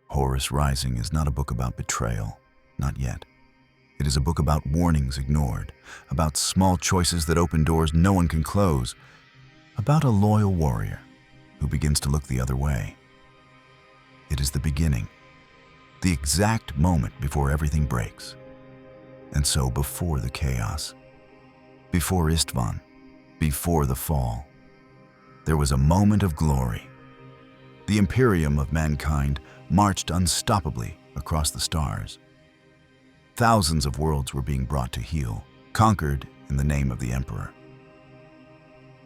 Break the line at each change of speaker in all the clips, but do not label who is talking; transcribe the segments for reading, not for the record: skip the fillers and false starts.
Horus Rising is not a book about betrayal, not yet. It is a book about warnings ignored, about small choices that open doors no one can close, about a loyal warrior who begins to look the other way. It is the beginning, the exact moment before everything breaks. And so before the chaos, before Istvan, before the fall, there was a moment of glory. The Imperium of mankind marched unstoppably across the stars. Thousands of worlds were being brought to heel, conquered in the name of the Emperor.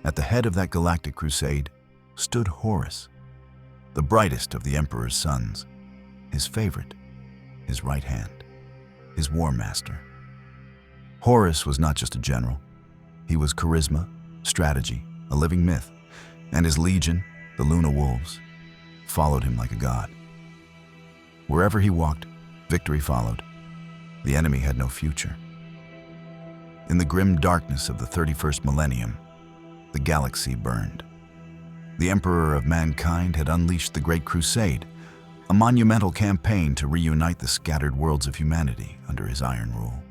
At the head of that galactic crusade stood Horus, the brightest of the Emperor's sons, his favorite, his right hand, his Warmaster. Horus was not just a general. He was charisma, strategy, a living myth, and his legion, the Luna Wolves, followed him like a god. Wherever he walked, victory followed. The enemy had no future. In the grim darkness of the 31st millennium, the galaxy burned. The Emperor of mankind had unleashed the Great Crusade, a monumental campaign to reunite the scattered worlds of humanity under his iron rule.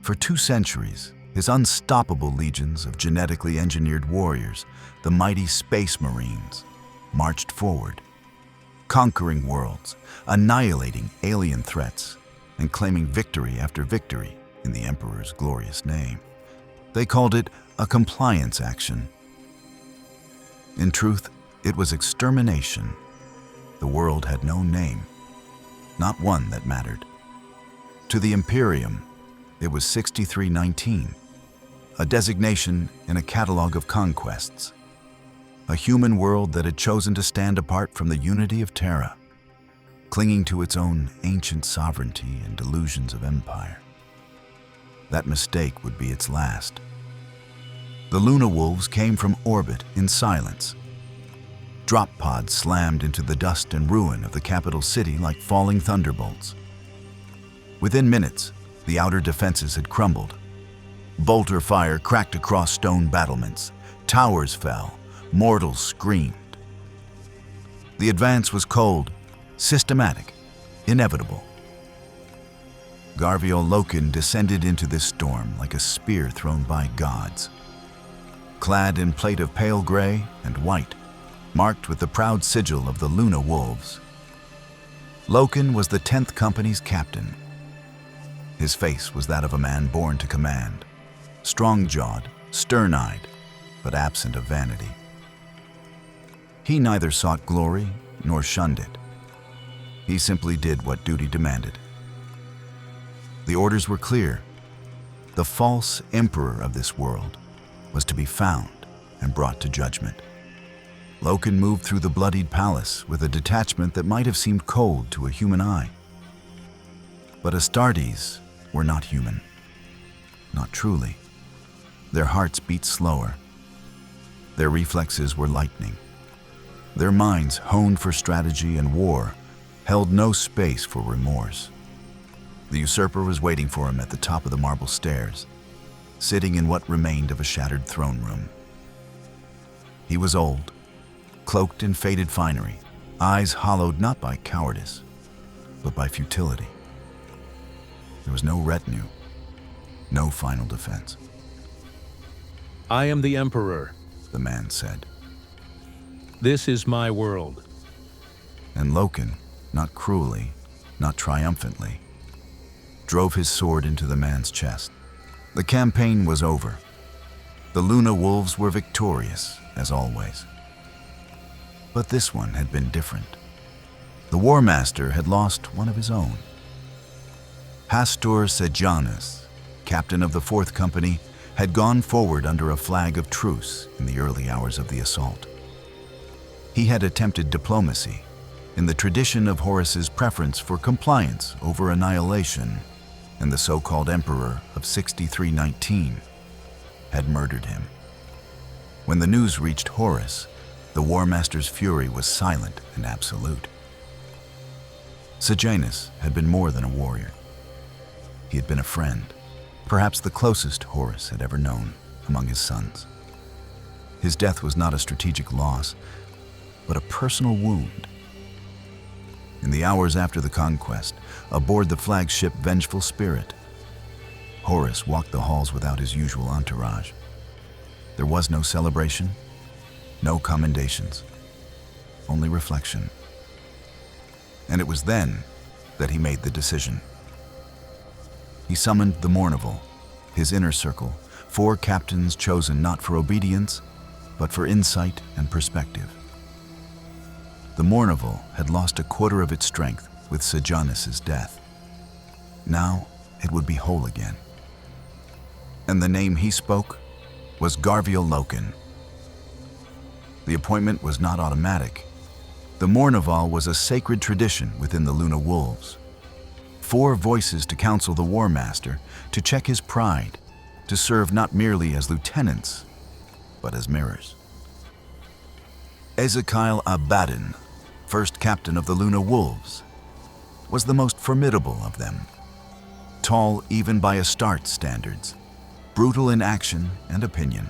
For 2 centuries, his unstoppable legions of genetically engineered warriors, the mighty Space Marines, marched forward, conquering worlds, annihilating alien threats, and claiming victory after victory in the Emperor's glorious name. They called it a compliance action. In truth, it was extermination. The world had no name, not one that mattered. To the Imperium, it was 6319, a designation in a catalog of conquests, a human world that had chosen to stand apart from the unity of Terra, clinging to its own ancient sovereignty and delusions of empire. That mistake would be its last. The Luna Wolves came from orbit in silence. Drop pods slammed into the dust and ruin of the capital city like falling thunderbolts. Within minutes, the outer defenses had crumbled. Bolter fire cracked across stone battlements. Towers fell. Mortals screamed. The advance was cold, systematic, inevitable. Garviel Loken descended into this storm like a spear thrown by gods. Clad in plate of pale gray and white, marked with the proud sigil of the Luna Wolves. Loken was the 10th Company's captain. His face was that of a man born to command, strong-jawed, stern-eyed, but absent of vanity. He neither sought glory nor shunned it. He simply did what duty demanded. The orders were clear. The false emperor of this world was to be found and brought to judgment. Loken moved through the bloodied palace with a detachment that might have seemed cold to a human eye. But Astartes were not human. Not truly. Their hearts beat slower. Their reflexes were lightning. Their minds, honed for strategy and war, held no space for remorse. The usurper was waiting for him at the top of the marble stairs, sitting in what remained of a shattered throne room. He was old, cloaked in faded finery, eyes hollowed not by cowardice, but by futility. There was no retinue, no final defense.
I am the Emperor,
the man said.
This is my world.
And Loken, not cruelly, not triumphantly, drove his sword into the man's chest. The campaign was over. The Luna Wolves were victorious, as always. But this one had been different. The Warmaster had lost one of his own. Pastor Sejanus, captain of the 4th Company, had gone forward under a flag of truce in the early hours of the assault. He had attempted diplomacy, in the tradition of Horus's preference for compliance over annihilation, and the so-called Emperor of 6319 had murdered him. When the news reached Horus, the Warmaster's fury was silent and absolute. Sejanus had been more than a warrior. He had been a friend, perhaps the closest Horus had ever known among his sons. His death was not a strategic loss, but a personal wound. In the hours after the conquest, aboard the flagship Vengeful Spirit, Horus walked the halls without his usual entourage. There was no celebration, no commendations, only reflection. And it was then that he made the decision. He summoned the Mournival, his inner circle, 4 captains chosen not for obedience, but for insight and perspective. The Mournival had lost a quarter of its strength with Sejanus' death. Now it would be whole again. And the name he spoke was Garviel Loken. The appointment was not automatic. The Mournival was a sacred tradition within the Luna Wolves. 4 voices to counsel the Warmaster, to check his pride, to serve not merely as lieutenants, but as mirrors. Ezekiel Abaddon, first captain of the Luna Wolves, was the most formidable of them. Tall even by Astarte's standards, brutal in action and opinion,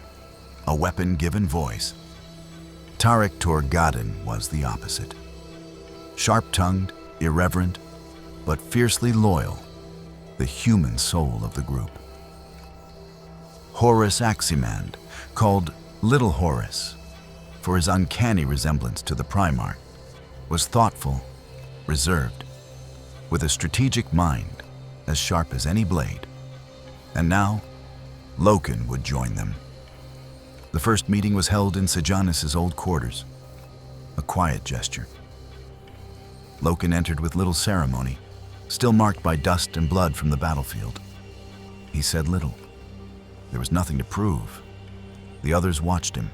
a weapon given voice. Tarek Torgadon was the opposite. Sharp-tongued, irreverent, but fiercely loyal, the human soul of the group. Horus Aximand, called Little Horus, for his uncanny resemblance to the Primarch, was thoughtful, reserved, with a strategic mind as sharp as any blade. And now, Loken would join them. The first meeting was held in Sejanus' old quarters, a quiet gesture. Loken entered with little ceremony, still marked by dust and blood from the battlefield. He said little. There was nothing to prove. The others watched him.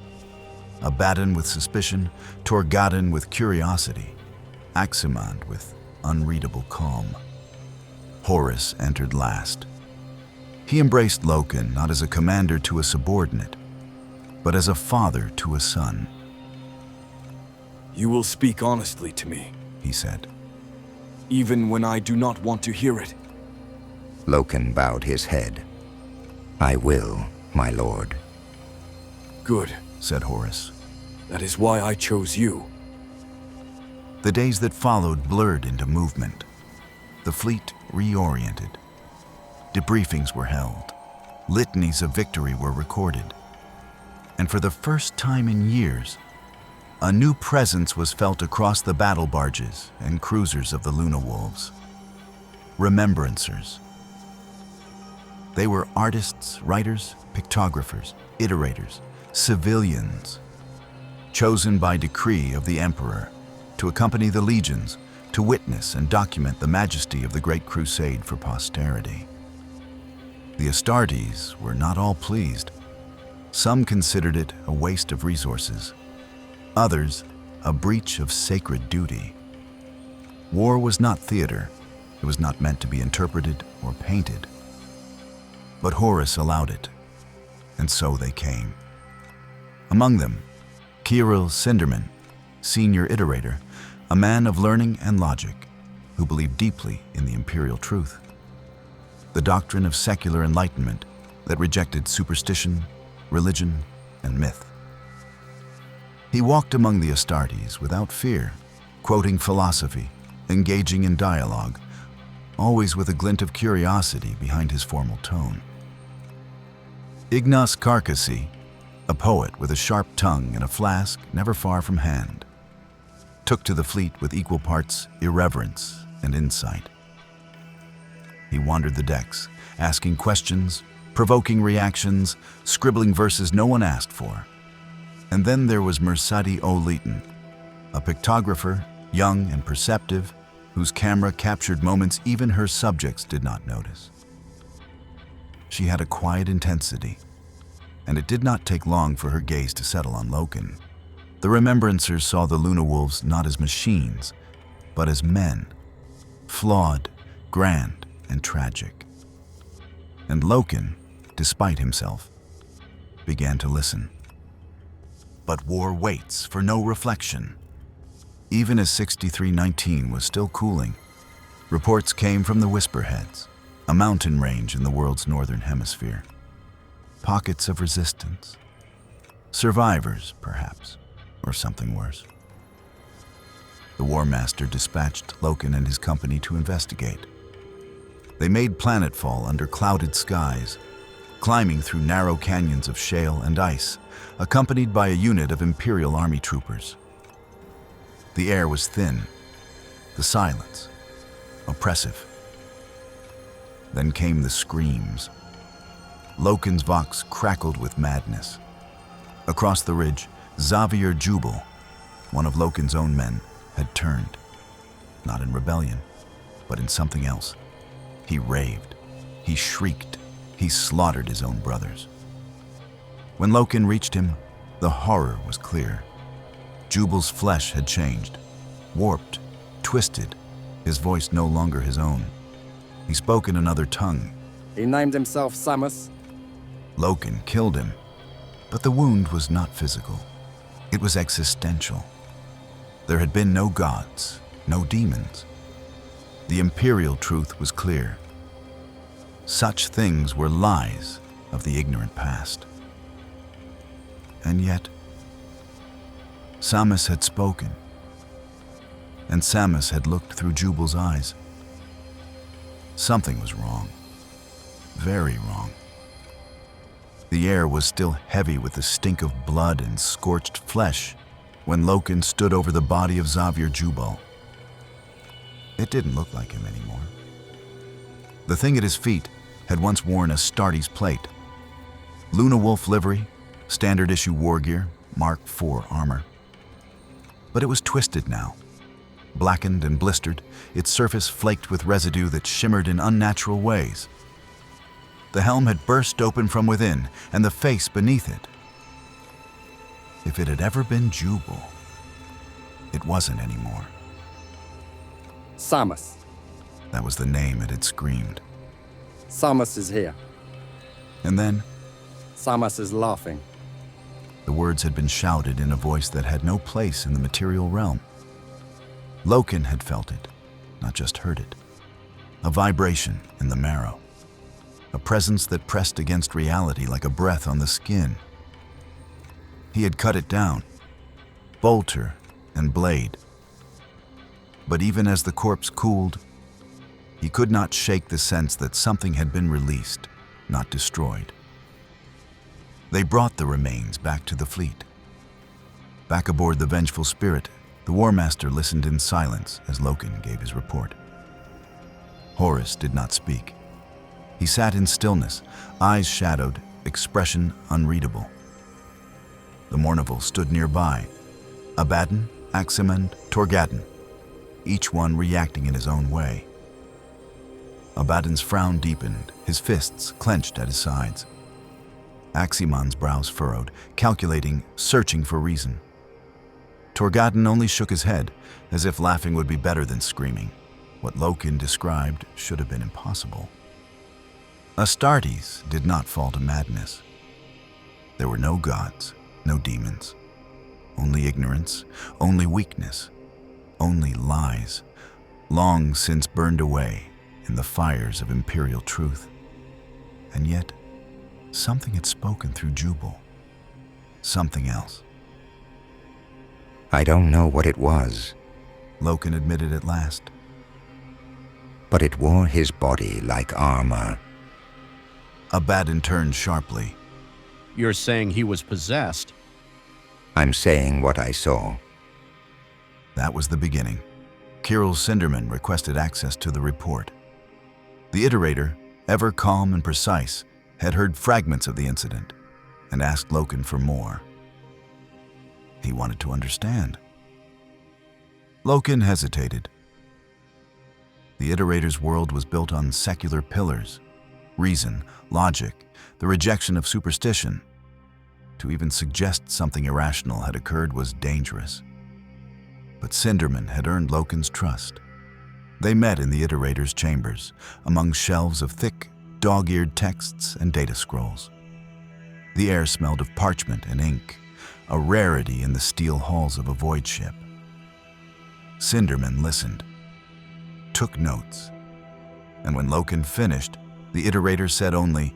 Abaddon with suspicion, Torgadon with curiosity, Aximand with unreadable calm. Horus entered last. He embraced Loken not as a commander to a subordinate, but as a father to a son.
"You will speak honestly to me,"
he said.
"even when I do not want to hear it."
Loken bowed his head. "I will, my lord."
"Good,"
said Horus.
"That is why I chose you."
The days that followed blurred into movement. The fleet reoriented. Debriefings were held. Litanies of victory were recorded. And for the first time in years, a new presence was felt across the battle barges and cruisers of the Luna Wolves. Remembrancers. They were artists, writers, pictographers, iterators, civilians, chosen by decree of the Emperor to accompany the legions, to witness and document the majesty of the Great Crusade for posterity. The Astartes were not all pleased. Some considered it a waste of resources. Others, a breach of sacred duty. War was not theater. It was not meant to be interpreted or painted. But Horus allowed it, and so they came. Among them, Kirill Sinderman, senior iterator, a man of learning and logic, who believed deeply in the imperial truth, the doctrine of secular enlightenment that rejected superstition, religion, and myth. He walked among the Astartes without fear, quoting philosophy, engaging in dialogue, always with a glint of curiosity behind his formal tone. Ignas Carcassy, a poet with a sharp tongue and a flask never far from hand, took to the fleet with equal parts irreverence and insight. He wandered the decks, asking questions, provoking reactions, scribbling verses no one asked for. And then there was Mersadi O'Leeton, a pictographer, young and perceptive, whose camera captured moments even her subjects did not notice. She had a quiet intensity, and it did not take long for her gaze to settle on Loken. The Remembrancers saw the Luna Wolves not as machines, but as men, flawed, grand, and tragic. And Loken, despite himself, began to listen. But war waits for no reflection. Even as 6319 was still cooling, reports came from the Whisperheads, a mountain range in the world's northern hemisphere. Pockets of resistance. Survivors, perhaps, or something worse. The Warmaster dispatched Loken and his company to investigate. They made planetfall under clouded skies, climbing through narrow canyons of shale and ice, accompanied by a unit of Imperial Army troopers. The air was thin, the silence oppressive. Then came the screams. Loken's vox crackled with madness. Across the ridge, Xavier Jubal, one of Loken's own men, had turned, not in rebellion, but in something else. He raved, he shrieked, he slaughtered his own brothers. When Loken reached him, the horror was clear. Jubal's flesh had changed, warped, twisted, his voice no longer his own. He spoke in another tongue.
He named himself Samus.
Loken killed him, but the wound was not physical. It was existential. There had been no gods, no demons. The imperial truth was clear. Such things were lies of the ignorant past. And yet, Samus had spoken, and Samus had looked through Jubal's eyes. Something was wrong, very wrong. The air was still heavy with the stink of blood and scorched flesh when Loken stood over the body of Xavier Jubal. It didn't look like him anymore. The thing at his feet had once worn Astartes plate, Luna Wolf livery, standard issue war gear, Mark IV armor. But it was twisted now, blackened and blistered, its surface flaked with residue that shimmered in unnatural ways. The helm had burst open from within, and the face beneath it. If it had ever been Jubal, it wasn't anymore.
Samus.
That was the name it had screamed.
Samus is here.
And then,
Samus is laughing.
the words had been shouted in a voice that had no place in the material realm. Loken had felt it, not just heard it. A vibration in the marrow. A presence that pressed against reality like a breath on the skin. He had cut it down, bolter and blade. But even as the corpse cooled, he could not shake the sense that something had been released, not destroyed. They brought the remains back to the fleet. Back aboard the Vengeful Spirit, the Warmaster listened in silence as Loken gave his report. Horus did not speak. He sat in stillness, eyes shadowed, expression unreadable. The Mournival stood nearby, Abaddon, Aximand, Torgadon, each one reacting in his own way. Abaddon's frown deepened, his fists clenched at his sides. Aximand's brows furrowed, calculating, searching for reason. Torgadon only shook his head, as if laughing would be better than screaming. What Loken described should have been impossible. Astartes did not fall to madness. There were no gods, no demons. Only ignorance, only weakness, only lies, long since burned away in the fires of imperial truth. And yet, something had spoken through Jubal. Something else.
I don't know what it was,
Loken admitted at last.
but it wore his body like armor.
Abaddon turned sharply.
You're saying he was possessed?
I'm saying what I saw.
That was the beginning. Kirill Cinderman requested access to the report. The Iterator, ever calm and precise, had heard fragments of the incident and asked Loken for more. He wanted to understand. Loken hesitated. The Iterator's world was built on secular pillars, reason, logic, the rejection of superstition. To even suggest something irrational had occurred was dangerous. But Cinderman had earned Loken's trust. They met in the Iterator's chambers, among shelves of thick, dog-eared texts and data scrolls. The air smelled of parchment and ink, a rarity in the steel halls of a void ship. Cinderman listened, took notes, and when Loken finished, the Iterator said only,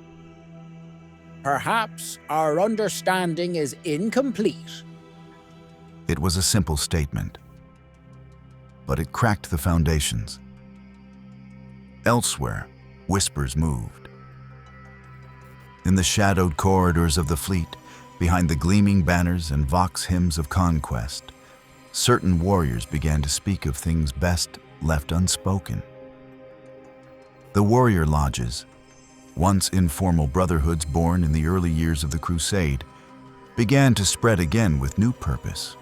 Perhaps our understanding is incomplete.
it was a simple statement. but it cracked the foundations. Elsewhere, whispers moved. In the shadowed corridors of the fleet, behind the gleaming banners and vox hymns of conquest, certain warriors began to speak of things best left unspoken. The warrior lodges, once informal brotherhoods born in the early years of the Crusade, began to spread again with new purpose.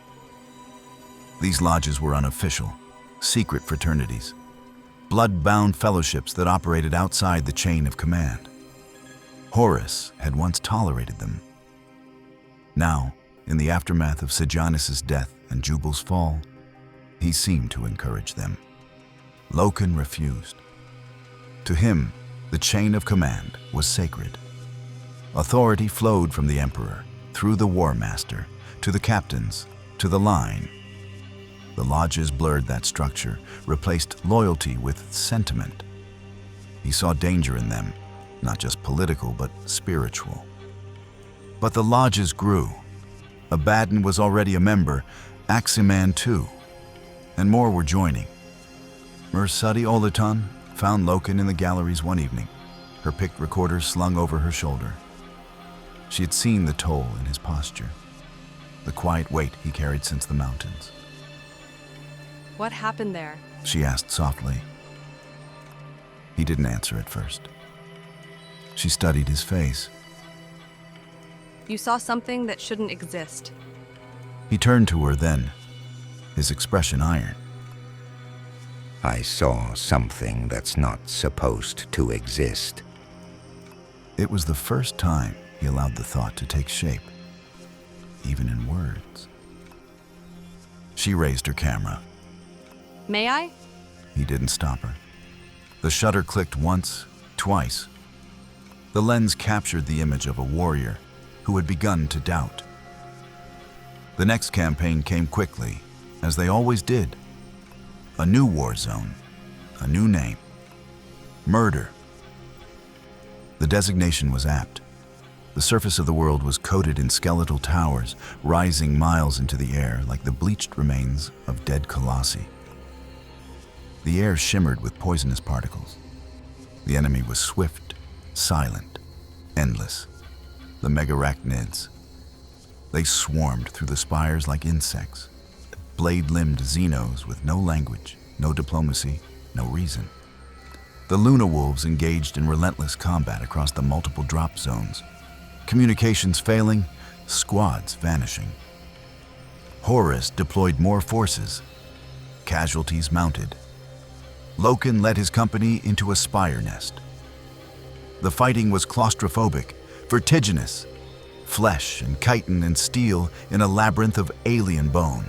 These lodges were unofficial, secret fraternities, blood-bound fellowships that operated outside the chain of command. Horus had once tolerated them. Now, in the aftermath of Sejanus' death and Jubal's fall, he seemed to encourage them. Loken refused. To him, the chain of command was sacred. Authority flowed from the Emperor, through the Warmaster, to the captains, to the line. The lodges blurred that structure, replaced loyalty with sentiment. He saw danger in them, not just political, but spiritual. But the lodges grew. Abaddon was already a member, Aximan too, and more were joining. Mersudi Olaton found Loken in the galleries one evening, her picked recorder slung over her shoulder. She had seen the toll in his posture, the quiet weight he carried since the mountains.
What happened there?
She asked softly. He didn't answer at first. She studied his face.
You saw something that shouldn't exist.
He turned to her then, his expression iron.
I saw something that's not supposed to exist.
It was the first time he allowed the thought to take shape, even in words. She raised her camera.
May I?
He didn't stop her. The shutter clicked once, twice. The lens captured the image of a warrior who had begun to doubt. The next campaign came quickly, as they always did. A new war zone, a new name. Murder. The designation was apt. The surface of the world was coated in skeletal towers, rising miles into the air like the bleached remains of dead colossi. The air shimmered with poisonous particles. The enemy was swift, silent, endless. The megarachnids. They swarmed through the spires like insects, blade-limbed xenos with no language, no diplomacy, no reason. The Luna Wolves engaged in relentless combat across the multiple drop zones. Communications failing, squads vanishing. Horus deployed more forces. Casualties mounted. Loken led his company into a spire nest. The fighting was claustrophobic, vertiginous, flesh and chitin and steel in a labyrinth of alien bone.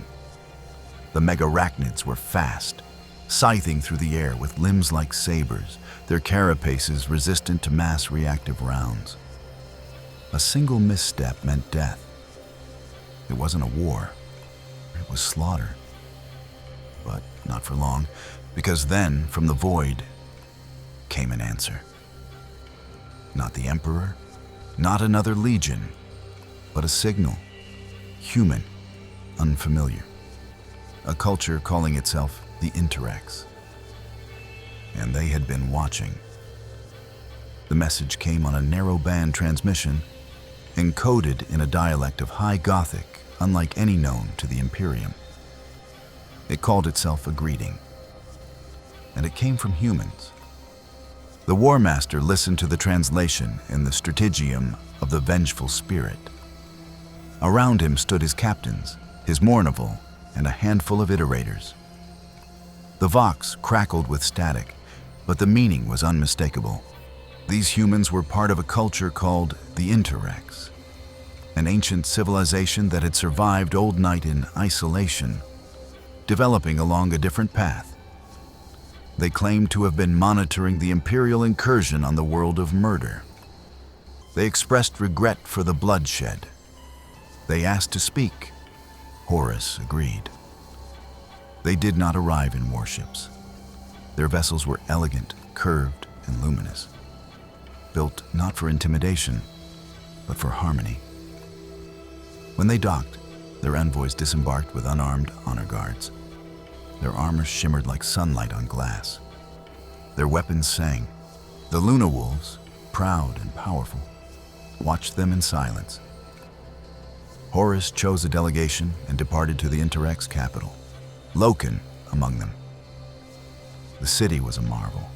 The megarachnids were fast, scything through the air with limbs like sabers, their carapaces resistant to mass reactive rounds. A single misstep meant death. It wasn't a war, it was slaughter. But not for long, because then, from the void, came an answer. Not the Emperor, not another legion, but a signal, human, unfamiliar. A culture calling itself the Interex. And they had been watching. The message came on a narrow-band transmission, encoded in a dialect of High Gothic, unlike any known to the Imperium. It called itself a greeting. And it came from humans. The Warmaster listened to the translation in the Strategium of the Vengeful Spirit. Around him stood his captains, his Mournival, and a handful of iterators. The Vox crackled with static, but the meaning was unmistakable. These humans were part of a culture called the Interex, an ancient civilization that had survived Old Night in isolation, developing along a different path. They claimed to have been monitoring the Imperial incursion on the world of murder. They expressed regret for the bloodshed. They asked to speak. Horus agreed. They did not arrive in warships. Their vessels were elegant, curved, and luminous, built not for intimidation, but for harmony. When they docked, their envoys disembarked with unarmed honor guards. Their armor shimmered like sunlight on glass. Their weapons sang. The Luna Wolves, proud and powerful, watched them in silence. Horus chose a delegation and departed to the Interex capital, Loken among them. The city was a marvel.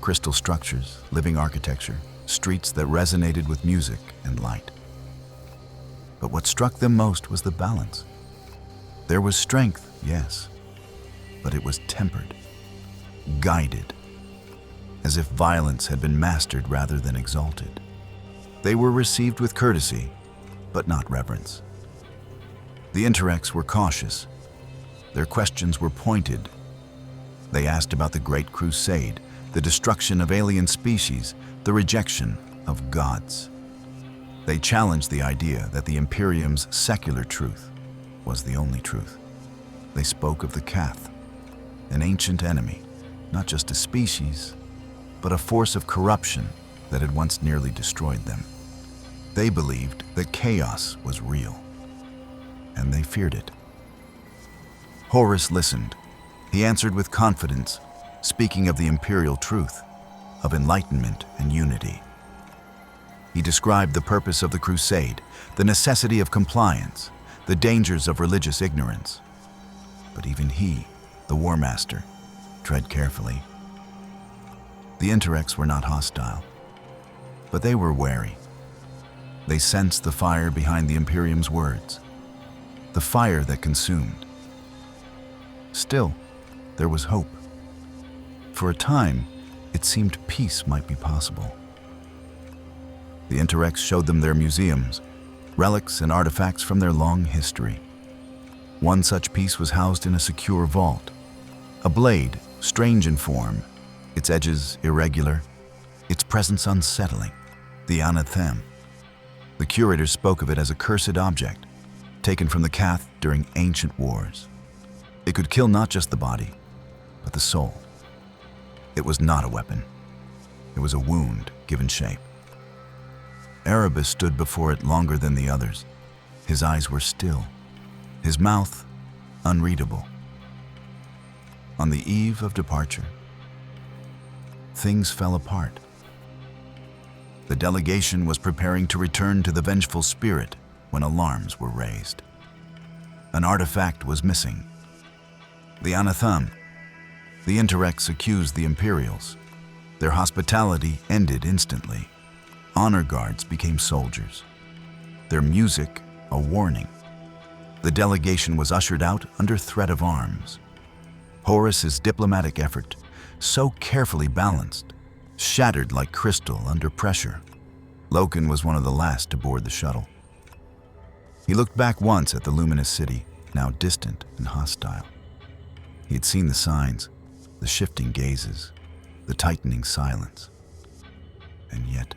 Crystal structures, living architecture, streets that resonated with music and light. But what struck them most was the balance. There was strength, yes, but it was tempered, guided, as if violence had been mastered rather than exalted. They were received with courtesy, but not reverence. The Interex were cautious. Their questions were pointed. They asked about the Great Crusade, the destruction of alien species, the rejection of gods. They challenged the idea that the Imperium's secular truth was the only truth. They spoke of the Cath, an ancient enemy, not just a species, but a force of corruption that had once nearly destroyed them. They believed that chaos was real, and they feared it. Horus listened. He answered with confidence, speaking of the imperial truth, of enlightenment and unity. He described the purpose of the crusade, the necessity of compliance, the dangers of religious ignorance. But even he, the Warmaster, tread carefully. The Interex were not hostile, but they were wary. They sensed the fire behind the Imperium's words, the fire that consumed. Still, there was hope. For a time, it seemed peace might be possible. The Interex showed them their museums, relics and artifacts from their long history. One such piece was housed in a secure vault. A blade, strange in form, its edges irregular, its presence unsettling, the Anathem. The curators spoke of it as a cursed object, taken from the Cath during ancient wars. It could kill not just the body, but the soul. It was not a weapon. It was a wound given shape. Erebus stood before it longer than the others. His eyes were still, his mouth unreadable. On the eve of departure, things fell apart. The delegation was preparing to return to the vengeful spirit when alarms were raised. An artifact was missing. The Anatham. The Interex accused the Imperials. Their hospitality ended instantly. Honor guards became soldiers. Their music, a warning. The delegation was ushered out under threat of arms. Horus's diplomatic effort, so carefully balanced, shattered like crystal under pressure. Loken was one of the last to board the shuttle. He looked back once at the luminous city, now distant and hostile. He had seen the signs, the shifting gazes, the tightening silence. And yet,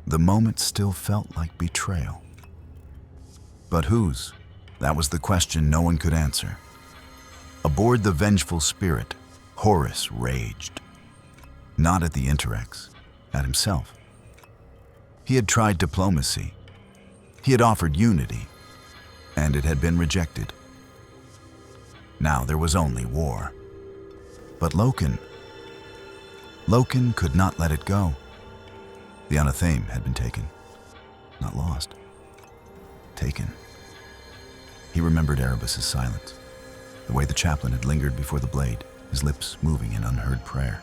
the moment still felt like betrayal. But whose? That was the question no one could answer. Aboard the vengeful spirit, Horus raged. Not at the Interex, at himself. He had tried diplomacy. He had offered unity, and it had been rejected. Now there was only war. But Loken could not let it go. The Anathame had been taken, not lost. Taken. He remembered Erebus's silence, the way the chaplain had lingered before the blade, his lips moving in unheard prayer.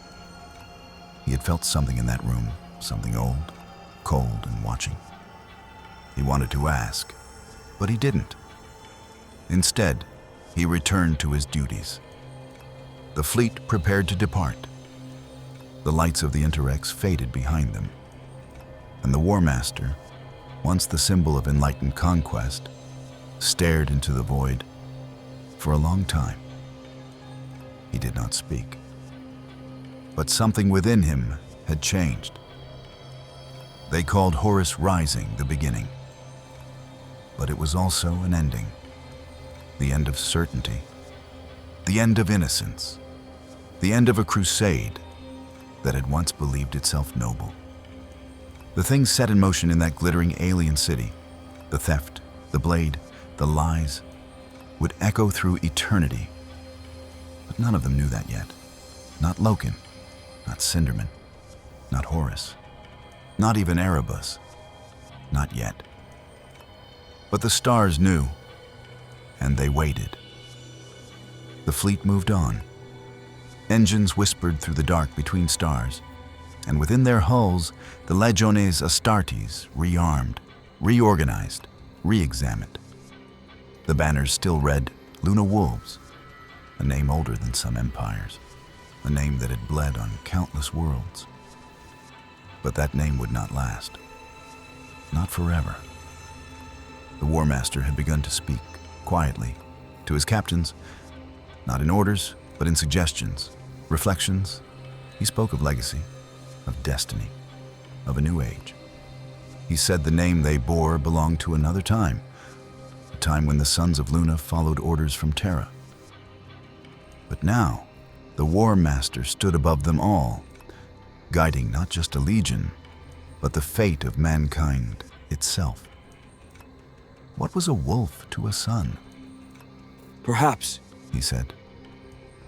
He had felt something in that room, something old, cold, and watching. He wanted to ask, but he didn't. Instead, he returned to his duties. The fleet prepared to depart. The lights of the Interex faded behind them, and the Warmaster, once the symbol of enlightened conquest, stared into the void. For a long time, he did not speak. But something within him had changed. They called Horus Rising the beginning, but it was also an ending. The end of certainty, the end of innocence, the end of a crusade that had once believed itself noble. The things set in motion in that glittering alien city, the theft, the blade, the lies, would echo through eternity. But none of them knew that yet. Not Loken, not Cinderman, not Horus, not even Erebus. Not yet. But the stars knew, and they waited. The fleet moved on. Engines whispered through the dark between stars, and within their hulls, the Legiones Astartes rearmed, reorganized, re-examined. The banners still read Luna Wolves, a name older than some empires, a name that had bled on countless worlds. But that name would not last. Not forever. The Warmaster had begun to speak, quietly, to his captains, not in orders, but in suggestions, reflections. He spoke of legacy, of destiny, of a new age. He said the name they bore belonged to another time, a time when the sons of Luna followed orders from Terra. But now, the Warmaster stood above them all, guiding not just a legion, but the fate of mankind itself. What was a wolf to a son?
Perhaps,
He said.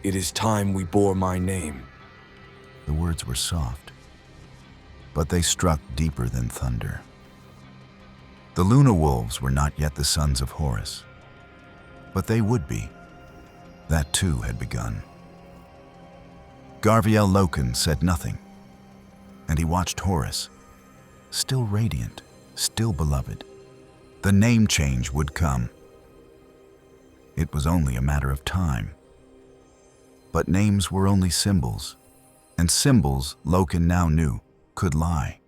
it is time we bore my name.
The words were soft, but they struck deeper than thunder. The Luna Wolves were not yet the sons of Horus, but they would be. That too had begun. Garviel Loken said nothing, and he watched Horus, still radiant, still beloved. The name change would come. It was only a matter of time. But names were only symbols, and symbols, Loken now knew, could lie.